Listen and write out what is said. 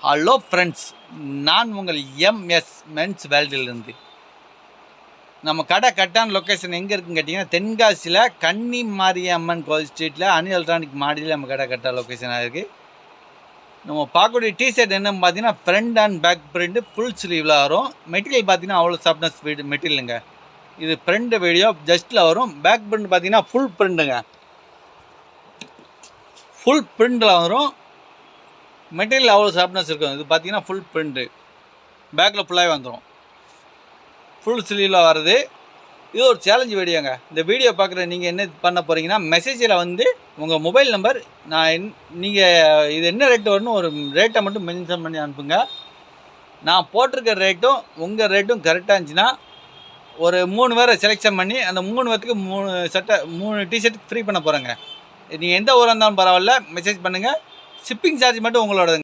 Hello friends, நான் உங்கள் MS men's வேர்ல்டிலிருந்து. நம்ம கடை கரெக்டான லொக்கேஷன் எங்கே இருக்குன்னு கேட்டிங்கன்னா, தென்காசியில் கன்னி மாரியம்மன் கோயில் ஸ்ட்ரீட்டில் அனி எலக்ட்ரானிக் மாடியில் நம்ம கடை கரெக்டாக லொக்கேஷனாக இருக்குது. நம்ம பார்க்கக்கூடிய டிஷர்ட் என்னன்னு பார்த்தீங்கன்னா, front and back print full ஸ்லீவில் வரும். மெட்டீரியல் பார்த்தீங்கன்னா அவ்வளோ சாஃப்ட்னஸ் மெட்டீரியலுங்க. இது ஃப்ரண்ட் வீடியோ ஜஸ்ட்டில் வரும். பேக் பிரிண்ட் பார்த்தீங்கன்னா ஃபுல் பிரிண்ட்டுங்க. ஃபுல் பிரிண்டில் வரும். மெட்டீரியல் அவ்வளோ சாஃப்ட்னஸ் இருக்கும். இது பார்த்தீங்கன்னா ஃபுல் பிரிண்ட்டு, பேக்கில் ஃபுல்லாகவே வந்துடும். ஃபுல் ஸ்லீவில் வருது. இது ஒரு சேலஞ்ச் வீடியோங்க. இந்த வீடியோ பார்க்குற நீங்கள் என்ன பண்ண போகிறீங்கன்னா, மெசேஜில் வந்து உங்கள் மொபைல் நம்பர், நீங்கள் இது என்ன ரேட்டு வரணும் ஒரு ரேட்டை மட்டும் மென்ஷன் பண்ணி அனுப்புங்க. நான் போட்டிருக்க ரேட்டும் உங்கள் ரேட்டும் கரெக்டாக இருந்துச்சுன்னா ஒரு 3 பேரை செலெக்ஷன் பண்ணி அந்த 3 பேர்த்துக்கு 3 டிஷர்ட் ஃப்ரீ பண்ண போகிறேங்க. நீங்கள் எந்த ஊராக இருந்தாலும் பரவாயில்ல, மெசேஜ் பண்ணுங்கள். ஷிப்பிங் சார்ஜ் மட்டும் உங்களோட